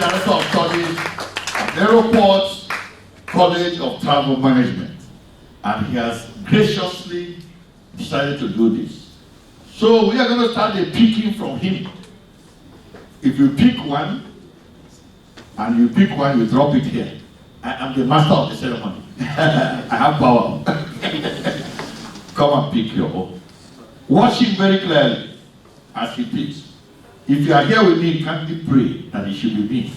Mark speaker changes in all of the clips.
Speaker 1: Director of Studies at Airport College of Travel Management, and he has graciously decided to do this. So we are going to start the picking from him. If you pick one, and you pick one, you drop it here. I am the master of the ceremony. I have power. Come and pick your own. Watch him very clearly as he picks. If you are here with me, kindly pray that it should be me.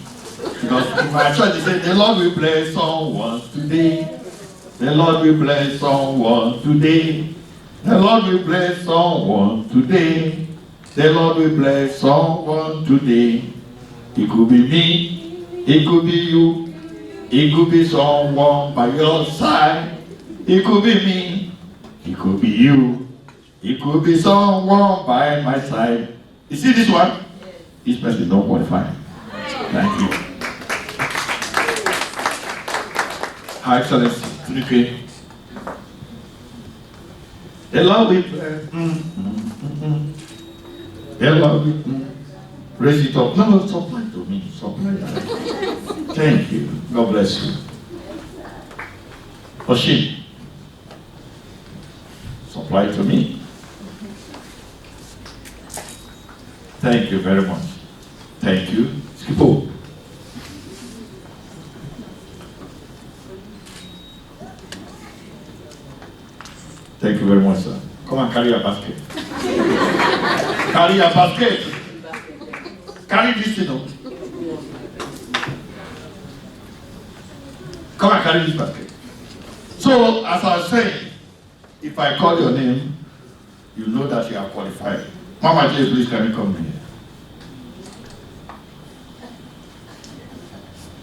Speaker 1: Because in my church, they say, the Lord will bless someone today. The Lord will bless someone today. The Lord will bless someone today. The Lord will bless someone today. It could be me. It could be you. It could be someone by your side. It could be me. It could be you. It could be someone by my side. You see this one? This person don't qualify. Thank you. Her Excellency, Trinity. The Lord will bless. The Lord will raise it up. No, supply to me. Supply. Thank you. God bless you. Oshin. Supply to me. Thank you very much. Thank you. Skipo. Thank you very much, sir. Come and carry your basket. Carry your basket. Carry this thing up. Come and carry this basket. So, as I was saying, if I call your name, you know that you are qualified. Mama J, please can you come here?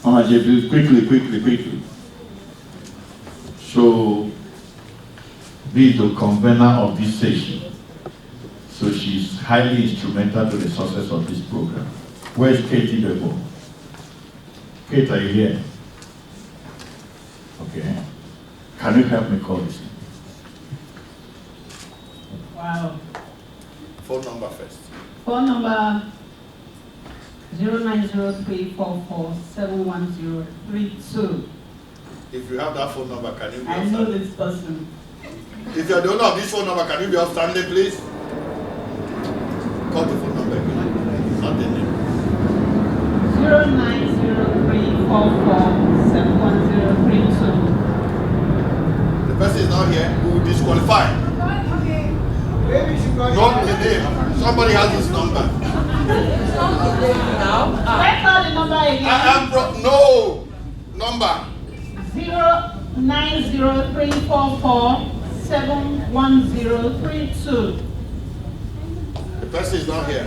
Speaker 1: Mama J, please, quickly. So, be the convener of this session. So she's highly instrumental to the success of this program. Where's Katie Debo? Kate, are you here? Okay. Can you help me call this?
Speaker 2: Wow.
Speaker 1: Phone number first.
Speaker 2: Phone number 0903447132.
Speaker 1: If you have that phone number, can you be
Speaker 2: I know this person.
Speaker 1: If you are the owner of this phone number, can you be outstanding, please? Call the phone number again. Not the name.
Speaker 2: 0903447132.
Speaker 1: The person is not here. We will disqualify. Not the name. Somebody has his number.
Speaker 2: Let's call the number again.
Speaker 1: No number.
Speaker 2: 0903447132.
Speaker 1: The person is not here.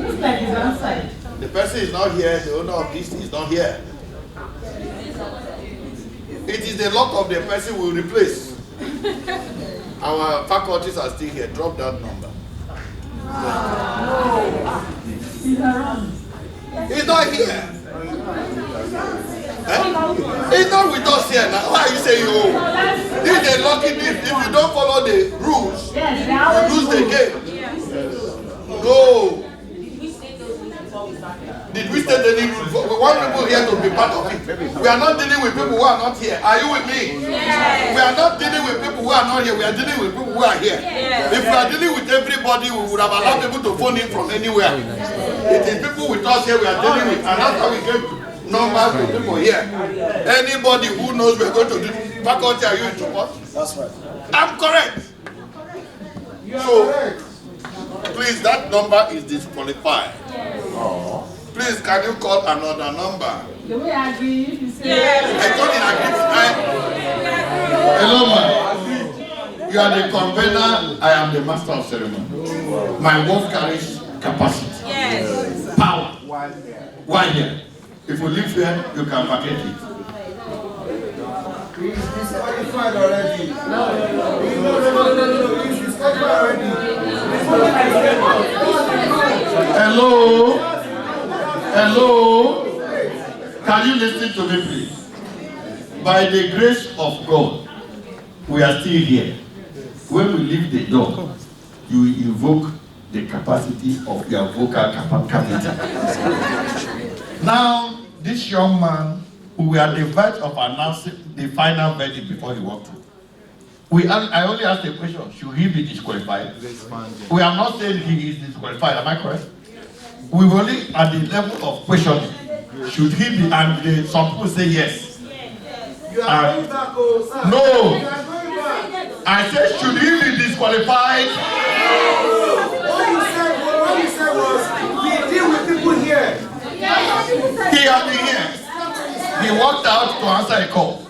Speaker 2: Looks like he's outside.
Speaker 1: The person is not here. The owner of this is not here. It is the luck of the person we will replace. Our faculties are still here. Drop that number.
Speaker 2: He's around.
Speaker 1: He's not here. Eh? He's not with us here now. Why are you saying oh? This is a lucky thing. If you don't follow the rules, you lose the game. No. Did we state any rules? We want people here to be part of it. We are not dealing with people who are not here. Are you with me? Yes. We are not dealing with people who are not here. We are dealing with people who are here. Yes. If we are dealing with everybody, we would have allowed people to phone in from anywhere. It is people with us here we are dealing with, and that's how we get numbers of people here. Anybody who knows we are going to do faculty, are you in support?
Speaker 3: That's right.
Speaker 1: I'm correct. So, please, that number is disqualified. Please, can you call another number?
Speaker 2: Do we agree? If you say
Speaker 1: I told you hello, man. You are the convener. I am the master of ceremony. My work carries capacity.
Speaker 4: Yes.
Speaker 1: Power. 1 year. If you live here, you can package it.
Speaker 3: He's disqualified already. No. He's disqualified already.
Speaker 1: Hello? Can you listen to me, please? By the grace of God, we are still here. When we leave the door, you invoke the capacity of your vocal capacity. Now, this young man, we were at the verge of announcing the final verdict before he walked through. I only asked a question, should he be disqualified? We are not saying he is disqualified, am I correct? We were only at the level of questioning. Should he be, and some people say yes.
Speaker 3: You are going back, oh, sir.
Speaker 1: No.
Speaker 3: You are going back.
Speaker 1: I said, should he be disqualified?
Speaker 3: What you said was, we deal with people here.
Speaker 1: He has been here. He walked out to answer a call.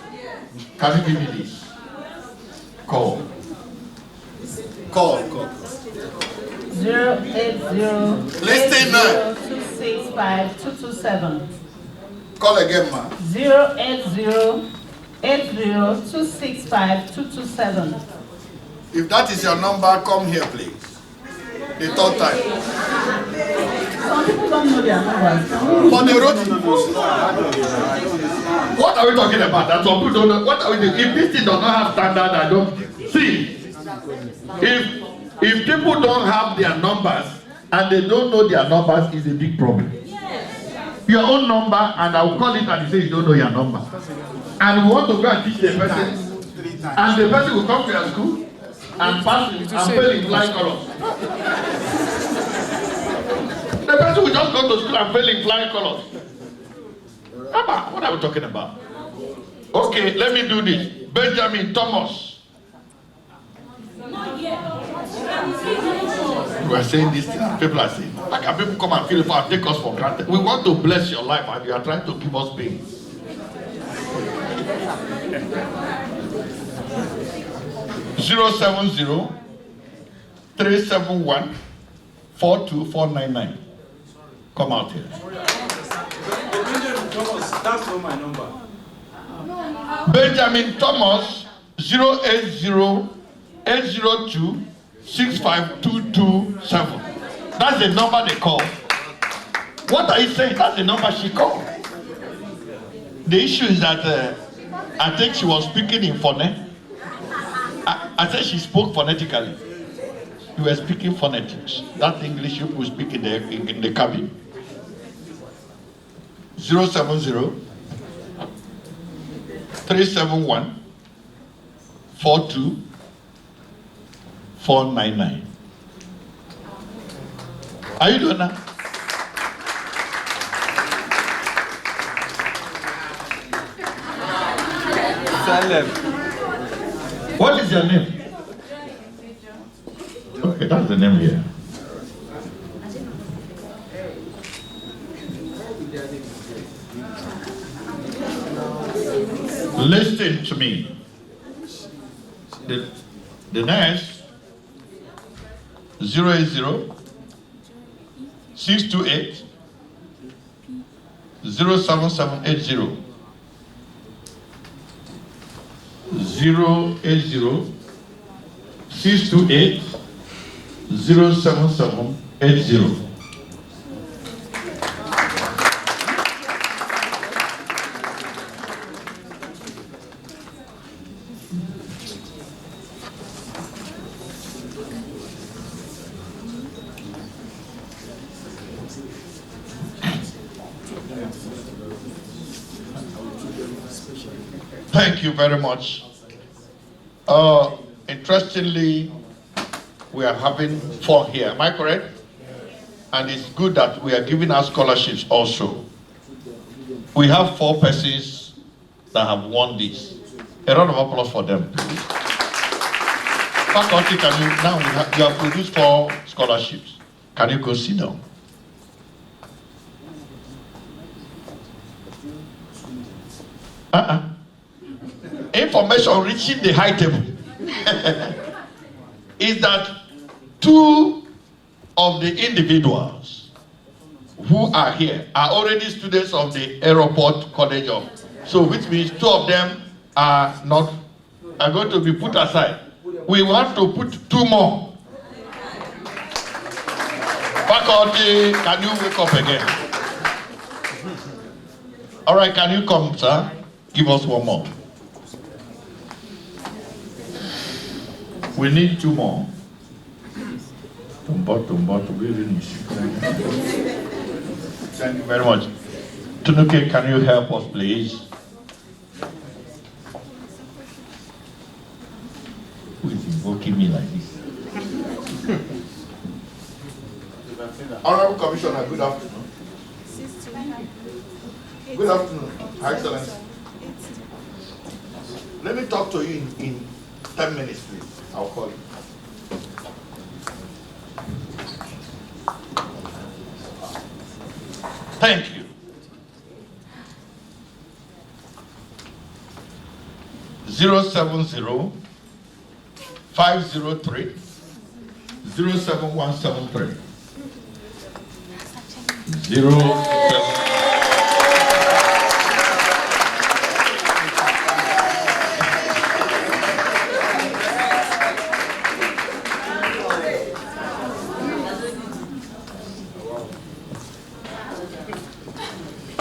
Speaker 1: Can you give me this? Call.
Speaker 2: 080-265-227.
Speaker 1: Call again, ma.
Speaker 2: 080-265-227.
Speaker 1: If that is your number, come here, please. The third time.
Speaker 2: Some people don't know their numbers.
Speaker 1: But they wrote it. What are we talking about? That some people don't know. What are we doing? If this thing does not have standard, I don't see. If people don't have their numbers and they don't know their numbers, is a big problem. Your own number, and I will call it and you say you don't know your number. And we want to go and teach the person, and the person will come to your school and pass it and fail in flying colors. The person will just go to school and fail in flying colors. What are we talking about? Okay, let me do this. Benjamin Thomas. We are saying this thing, and people are saying, how can people come and feel for and take us for granted? We want to bless your life and you are trying to give us pain. Zero 371-42499. Come out here.
Speaker 4: That's not my number.
Speaker 1: Benjamin Thomas 080-802-65227. That's the number they call. What are you saying? That's the number she called. The issue is that I think she was speaking in phonetic. I said she spoke phonetically. You were speaking phonetics. That English you could speak in the cabin. 070-371-42499. Are you doing that? What is your name? Okay, that's the name here. Listen to me. The next 080-628-07780. 080-628-07780. Thank you very much. Interestingly, we are having fun here. Am I correct? And it's good that we are giving out scholarships also. We have 4 persons that have won this. A round of applause for them, please. Faculty, can you now you have produced 4 scholarships. Can you go sit down? Information reaching the high table is that 2 of the individuals who are here are already students of the Airport College of, so which means 2 of them are going to be put aside. We want to put 2 more. Faculty, can you wake up again? All right, can you come, sir? Give us 1 more. We need 2 more. Thank you very much. Tunuke, can you help us, please? Who is invoking me like this?
Speaker 4: Honorable Commissioner, good afternoon. Good afternoon, Her Excellency. Let me talk to you in 10 minutes, please. I'll call you.
Speaker 1: Thank you. 070-503-07173. 07.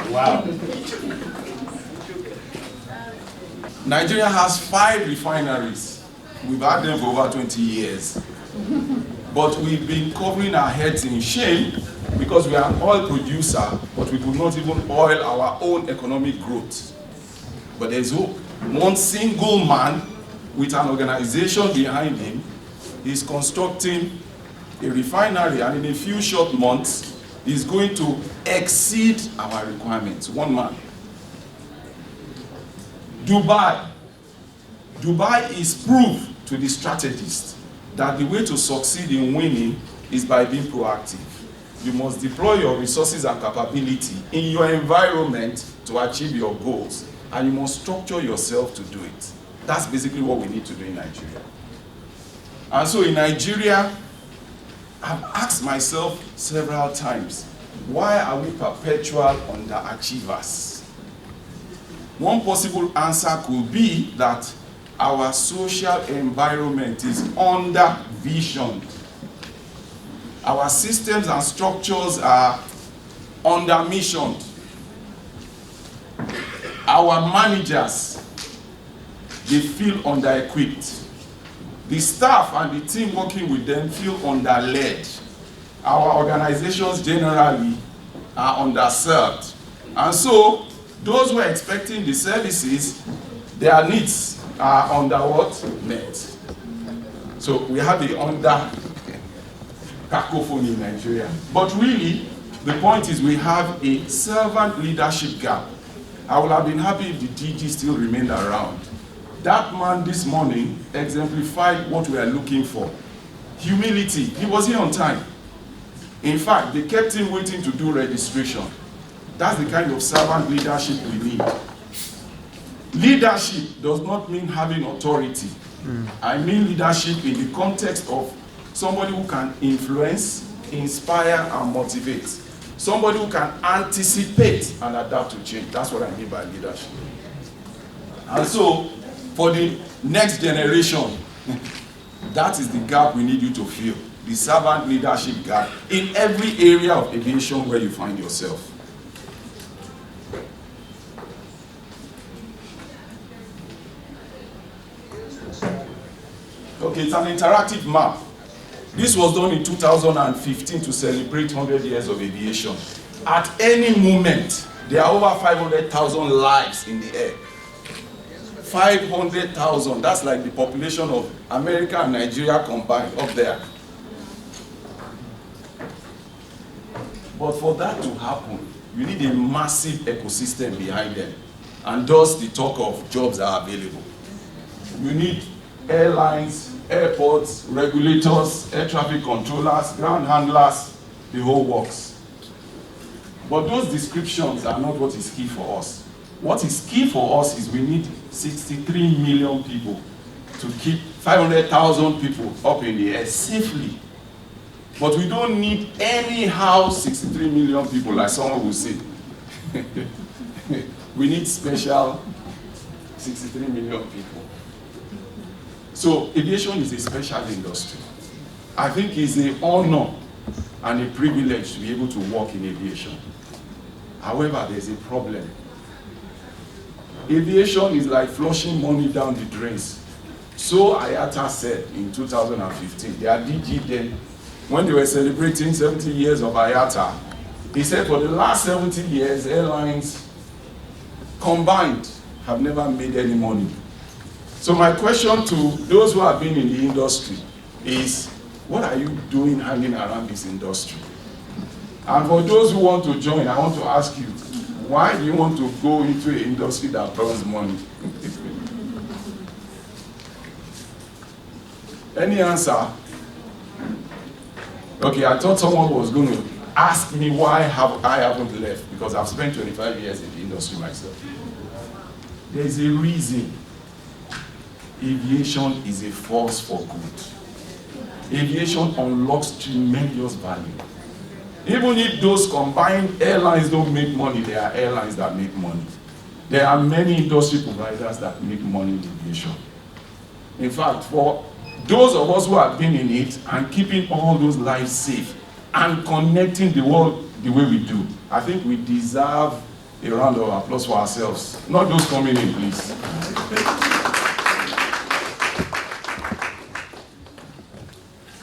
Speaker 1: Wow.
Speaker 5: Nigeria has 5 refineries. We've had them for over 20 years. But we've been covering our heads in shame because we are an oil producer, but we could not even oil our own economic growth. But there's hope. One single man with an organization behind him is constructing a refinery, and in a few short months, is going to exceed our requirements. One man. Dubai is proof to the strategist that the way to succeed in winning is by being proactive. You must deploy your resources and capability in your environment to achieve your goals, and you must structure yourself to do it. That's basically what we need to do in Nigeria. And so in Nigeria, I've asked myself several times, why are we perpetual underachievers? One possible answer could be that our social environment is under-visioned. Our systems and structures are under-missioned. Our managers, they feel under-equipped. The staff and the team working with them feel under-led. Our organizations generally are underserved. And so, those who are expecting the services, their needs are under what? Met. So we have the under cacophony in Nigeria. But really, the point is we have a servant leadership gap. I would have been happy if the DG still remained around. That man this morning exemplified what we are looking for. Humility. He was here on time. In fact, they kept him waiting to do registration. That's the kind of servant leadership we need. Leadership does not mean having authority. I mean leadership in the context of somebody who can influence, inspire, and motivate. Somebody who can anticipate and adapt to change. That's what I mean by leadership. And so, for the next generation, that is the gap we need you to fill. The servant leadership gap in every area of aviation where you find yourself. Okay, it's an interactive map. This was done in 2015 to celebrate 100 years of aviation. At any moment, there are over 500,000 lives in the air. 500,000, that's like the population of America and Nigeria combined up there. But for that to happen, you need a massive ecosystem behind them. And thus the talk of jobs are available. You need airlines, airports, regulators, air traffic controllers, ground handlers, the whole works. But those descriptions are not what is key for us. What is key for us is we need 63 million people to keep 500,000 people up in the air safely. But we don't need anyhow 63 million people, like someone will say. We need special 63 million people. So aviation is a special industry. I think it's an honor and a privilege to be able to work in aviation. However, there's a problem. Aviation is like flushing money down the drains. So IATA said in 2015, their DG then, when they were celebrating 70 years of IATA, He said for the last 70 years, airlines combined have never made any money. So my question to those who have been in the industry is, what are you doing hanging around this industry? And for those who want to join, I want to ask you, why do you want to go into an industry that burns money? Any answer? Okay, I thought someone was going to ask me why I haven't left, because I've spent 25 years in the industry myself. There's a reason. Aviation is a force for good. Aviation unlocks tremendous value. Even if those combined airlines don't make money, there are airlines that make money. There are many industry providers that make money in aviation. In fact, for those of us who have been in it and keeping all those lives safe and connecting the world the way we do, I think we deserve a round of applause for ourselves. Not those coming in, please.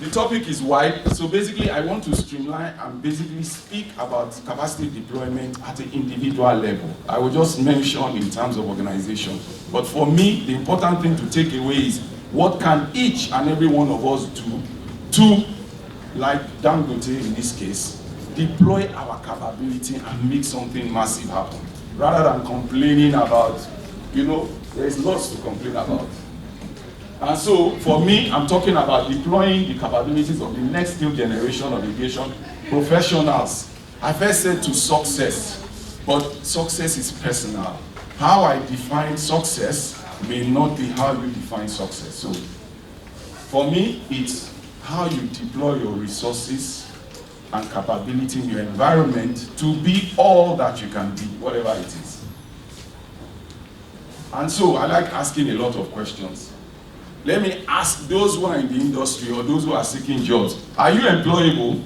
Speaker 5: The topic is wide, so basically I want to streamline and basically speak about capacity deployment at an individual level. I will just mention in terms of organization. But for me, the important thing to take away is what can each and every one of us do to, like Dangote in this case, deploy our capability and make something massive happen, rather than complaining about, there's lots to complain about. And so, for me, I'm talking about deploying the capabilities of the next new generation of aviation professionals. I first said to success, but success is personal. How I define success may not be how you define success. So, for me, it's how you deploy your resources and capability in your environment to be all that you can be, whatever it is. And so, I like asking a lot of questions. Let me ask those who are in the industry or those who are seeking jobs, are you employable?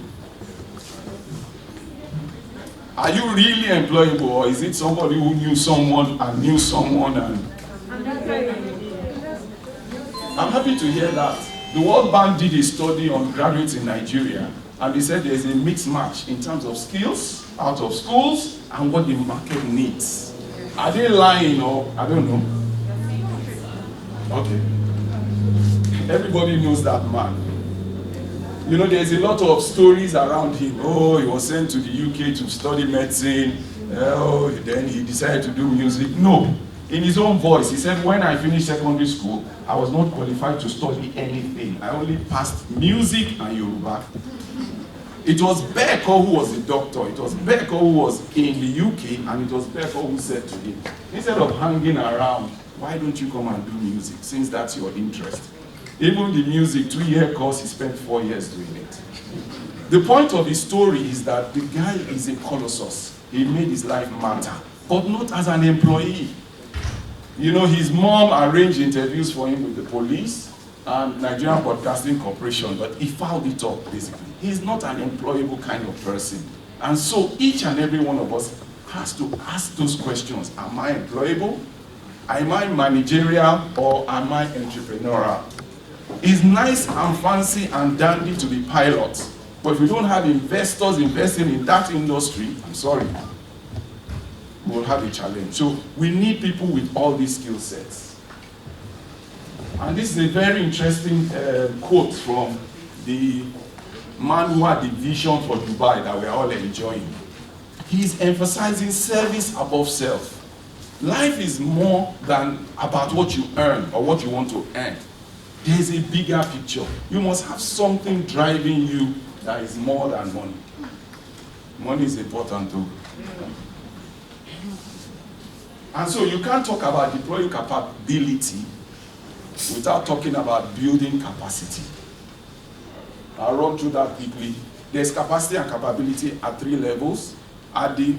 Speaker 5: Are you really employable, or is it somebody who knew someone and knew someone and... I'm happy to hear that. The World Bank did a study on graduates in Nigeria, and they said there's a mixed match in terms of skills out of schools and what the market needs. Are they lying, or I don't know? Okay. Everybody knows that man. There's a lot of stories around him. Oh, he was sent to the UK to study medicine. Oh, then he decided to do music. No. In his own voice, he said, when I finished secondary school, I was not qualified to study anything. I only passed music and Yoruba. It was Beko who was the doctor. It was Beko who was in the UK, and it was Beko who said to him, instead of hanging around, why don't you come and do music, since that's your interest? Even the music, 2-year course, he spent 4 years doing it. The point of his story is that the guy is a colossus. He made his life matter, but not as an employee. His mom arranged interviews for him with the police and Nigerian Broadcasting Corporation, but he fouled it up, basically. He's not an employable kind of person. And so each and every one of us has to ask those questions. Am I employable? Am I managerial, or am I entrepreneurial? It's nice and fancy and dandy to be pilots, but if we don't have investors investing in that industry, I'm sorry, we'll have a challenge. So we need people with all these skill sets. And this is a very interesting quote from the man who had the vision for Dubai that we're all enjoying. He's emphasizing service above self. Life is more than about what you earn or what you want to earn. There's a bigger picture. You must have something driving you that is more than money. Money is important too. And so you can't talk about deploying capability without talking about building capacity. I'll run through that quickly. There's capacity and capability at 3 levels. At the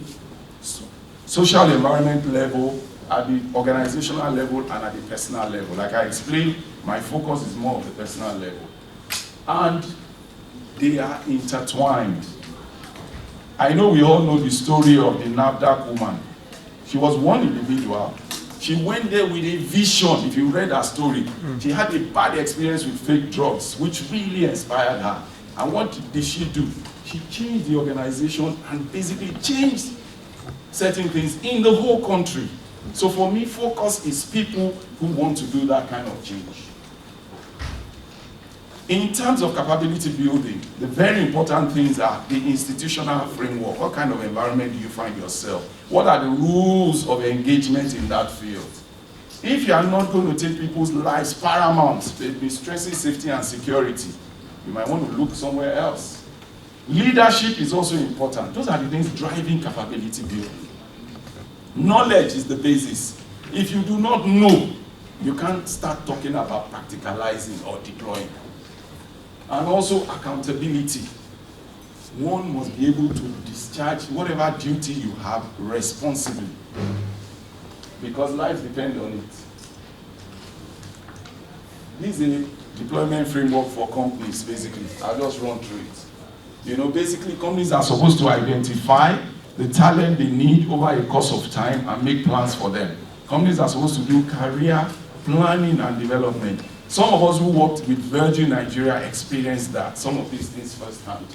Speaker 5: social environment level, at the organizational level, and at the personal level. Like I explained, my focus is more of the personal level. And they are intertwined. I know we all know the story of the NAFDAC woman. She was one individual. She went there with a vision. If you read her story, she had a bad experience with fake drugs, which really inspired her. And what did she do? She changed the organization and basically changed certain things in the whole country. So for me, focus is people who want to do that kind of change. In terms of capability building, the very important things are the institutional framework. What kind of environment do you find yourself? What are the rules of engagement in that field? If you are not going to take people's lives paramount, they'll be stressing safety and security, you might want to look somewhere else. Leadership is also important. Those are the things driving capability building. Knowledge is the basis. If you do not know, you can't start talking about practicalizing or deploying. And also accountability. One must be able to discharge whatever duty you have responsibly, because lives depend on it. This is a deployment framework for companies, basically. I'll just run through it. You know, basically companies are supposed to identify the talent they need over a course of time and make plans for them. Companies are supposed to do career planning and development. Some of us who worked with Virgin Nigeria experienced that, some of these things firsthand.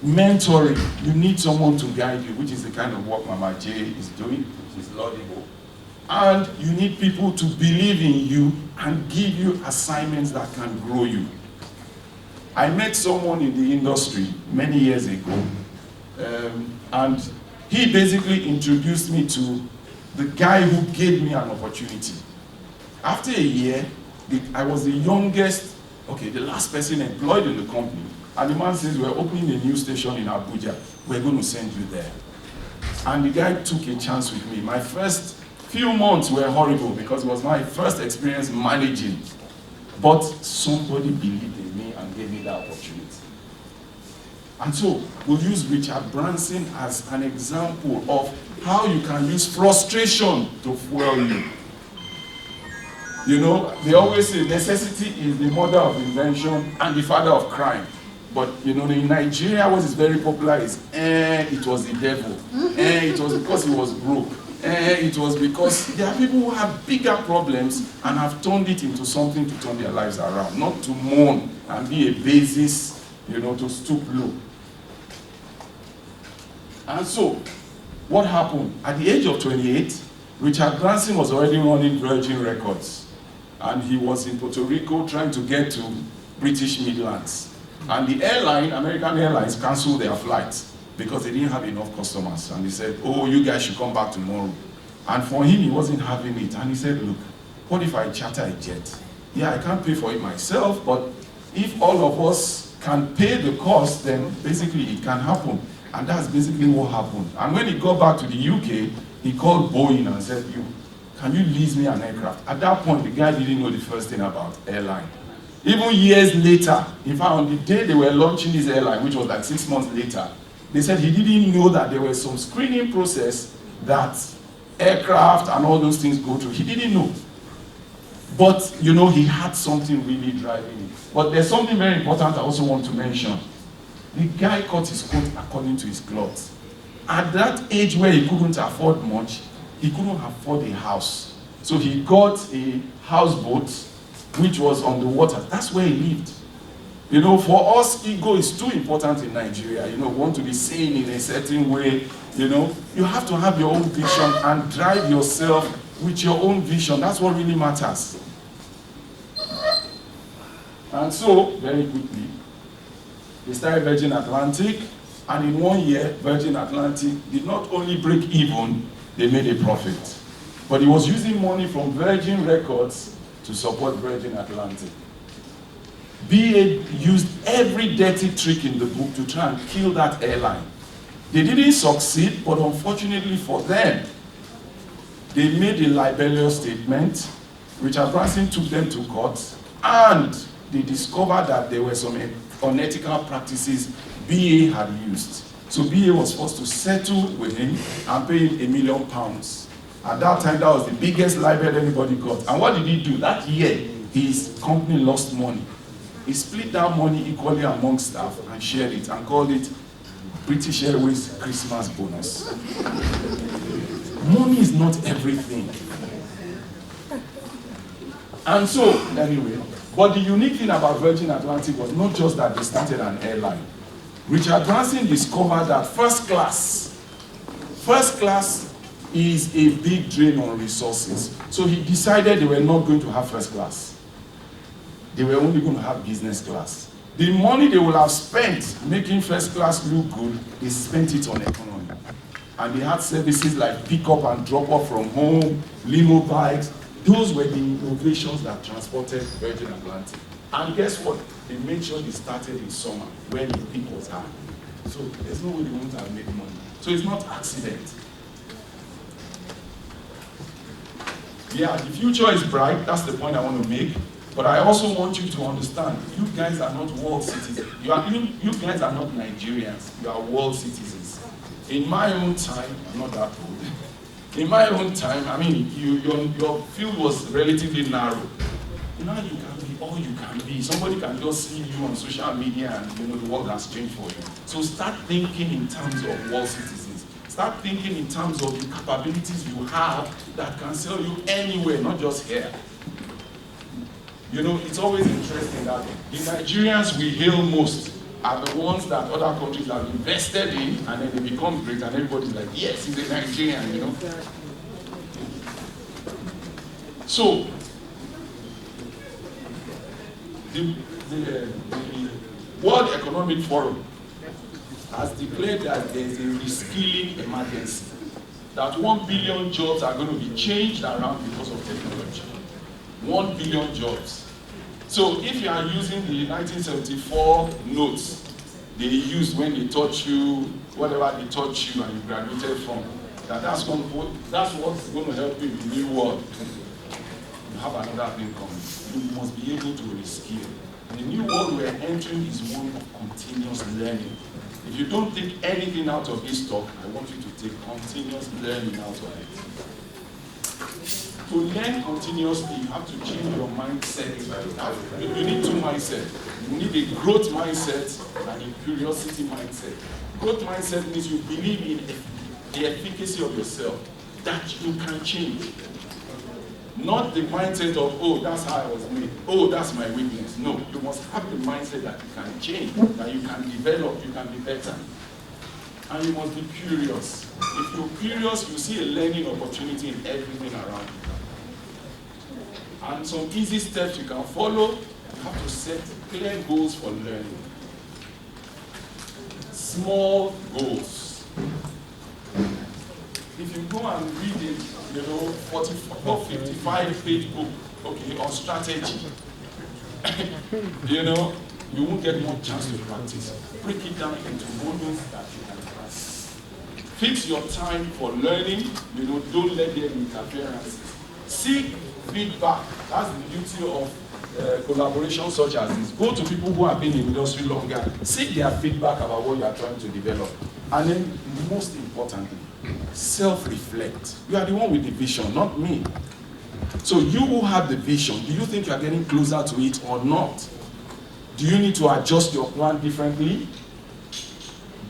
Speaker 5: Mentoring, you need someone to guide you, which is the kind of work Mama J is doing, which is laudable. And you need people to believe in you and give you assignments that can grow you. I met someone in the industry many years ago, and he basically introduced me to the guy who gave me an opportunity. After a year, I was the youngest, the last person employed in the company. And the man says, we're opening a new station in Abuja. We're going to send you there. And the guy took a chance with me. My first few months were horrible because it was my first experience managing. But somebody believed in me and gave me that opportunity. And so we'll use Richard Branson as an example of how you can use frustration to fuel you. You know, they always say necessity is the mother of invention and the father of crime. But, you know, in Nigeria, what is very popular is, it was the devil. It was because he was broke. It was because there are people who have bigger problems and have turned it into something to turn their lives around, not to mourn and be a basis, you know, to stoop low. And so, what happened? At the age of 28, Richard Branson was already running Virgin Records. And he was in Puerto Rico trying to get to British Midlands. And the airline, American Airlines, canceled their flights because they didn't have enough customers. And they said, oh, you guys should come back tomorrow. And for him, he wasn't having it. And he said, look, what if I charter a jet? Yeah, I can't pay for it myself, but if all of us can pay the cost, then basically it can happen. And that's basically what happened. And when he got back to the UK, he called Boeing and said, can you lease me an aircraft? At that point, the guy didn't know the first thing about airline. Even years later, in fact, on the day they were launching this airline, which was like 6 months later, they said he didn't know that there was some screening process that aircraft and all those things go through. He didn't know. But, you know, he had something really driving it. But there's something very important I also want to mention. The guy cut his coat according to his clothes. At that age where he couldn't afford much, he couldn't afford a house. So he got a houseboat, which was on the water. That's where he lived. You know, for us, ego is too important in Nigeria. You know, we want to be seen in a certain way. You know, you have to have your own vision and drive yourself with your own vision. That's what really matters. And so, very quickly, they started Virgin Atlantic, and in 1 year, Virgin Atlantic did not only break even, they made a profit. But he was using money from Virgin Records to support Virgin Atlantic. BA used every dirty trick in the book to try and kill that airline. They didn't succeed, but unfortunately for them, they made a libelous statement. Richard Branson took them to court, and they discovered that there were some unethical practices BA had used. So BA was forced to settle with him and pay him £1 million. At that time, that was the biggest libel anybody got. And what did he do? That year, his company lost money. He split that money equally among staff and shared it and called it British Airways Christmas bonus. Money is not everything. And so, anyway, but the unique thing about Virgin Atlantic was not just that they started an airline. Richard Branson discovered that first class is a big drain on resources. So he decided they were not going to have first class. They were only going to have business class. The money they will have spent making first class look good, they spent it on economy. And they had services like pick up and drop off from home, limo bikes. Those were the innovations that transported Virgin Atlantic. And guess what? They made sure they started in summer when the peak was high. So there's no way they won't have made money. So it's not accident. Yeah, the future is bright. That's the point I want to make. But I also want you to understand, you guys are not world citizens. You guys are not Nigerians. You are world citizens. In my own time, I'm not that old. In my own time, I mean, your field was relatively narrow. Now you can be all you can be. Somebody can just see you on social media and the world has changed for you. So start thinking in terms of world citizens. Start thinking in terms of the capabilities you have that can sell you anywhere, not just here. It's always interesting that the Nigerians we hail most are the ones that other countries have invested in, and then they become great, and everybody's like, yes, he's a Nigerian, So, the World Economic Forum has declared that there is a reskilling emergency, that 1 billion jobs are going to be changed around because of technology. 1 billion jobs. So if you are using the 1974 notes they used when they taught you, whatever they taught you and you graduated from, that's what's going to help you in the new world. You have another thing coming. You must be able to reskill. The new world we're entering is one of continuous learning. If you don't take anything out of this talk, I want you to take continuous learning out of it. To learn continuously, you have to change your mindset. You need two mindsets. You need a growth mindset and a curiosity mindset. Growth mindset means you believe in the efficacy of yourself, that you can change. Not the mindset of, oh, that's how I was made. Oh, that's my weakness. No, you must have the mindset that you can change, that you can develop, you can be better. And you must be curious. If you're curious, you see a learning opportunity in everything around you. And some easy steps you can follow. You have to set clear goals for learning. Small goals. If you go and read it, 55-page book, okay, on strategy, you won't get much chance to practice. Break it down into modules that you can practice. Fix your time for learning, don't let there be interferences. Seek feedback. That's the beauty of collaboration such as this. Go to people who have been in the industry longer. Seek their feedback about what you are trying to develop. And then, most importantly, self-reflect. You are the one with the vision, not me. So you who have the vision, do you think you are getting closer to it or not? Do you need to adjust your plan differently?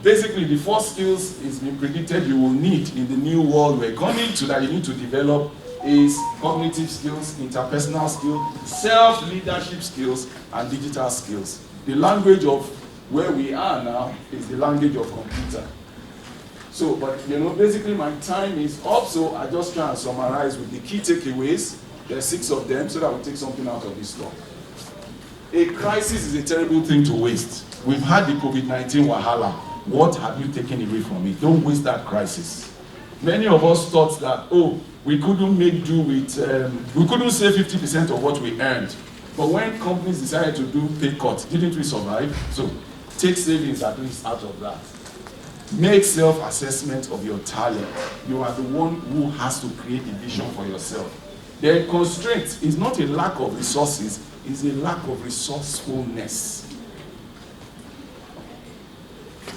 Speaker 5: Basically, the 4 skills is being predicted you will need in the new world we're coming to, that you need to develop, is cognitive skills, interpersonal skills, self-leadership skills, and digital skills. The language of where we are now is the language of computer. So, but basically my time is up, so I just try and summarize with the key takeaways. There are 6 of them, so that we'll take something out of this talk. A crisis is a terrible thing to waste. We've had the COVID-19 wahala. What have you taken away from it? Don't waste that crisis. Many of us thought that, we couldn't make do with, we couldn't save 50% of what we earned. But when companies decided to do pay cuts, didn't we survive? So take savings at least out of that. Make self-assessment of your talent. You are the one who has to create a vision for yourself. The constraint is not a lack of resources, it's a lack of resourcefulness.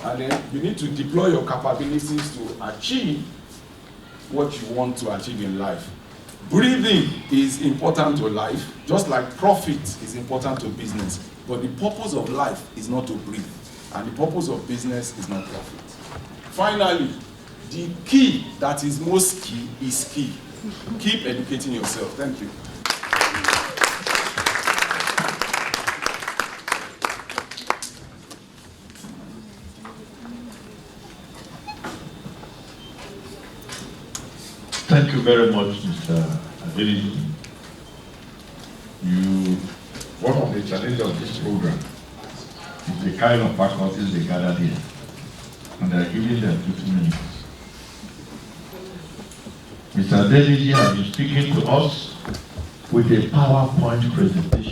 Speaker 5: And then you need to deploy your capabilities to achieve what you want to achieve in life. Breathing is important to life, just like profit is important to business. But the purpose of life is not to breathe, and the purpose of business is not profit. Finally, the key that is most key is key. Keep educating yourself. Thank you.
Speaker 1: Thank you very much, Mr. Adeliji. One of the challenges of this program is the kind of faculties they gathered here, and they are giving them 50 minutes. Mr. Adeliji has been speaking to us with a PowerPoint presentation.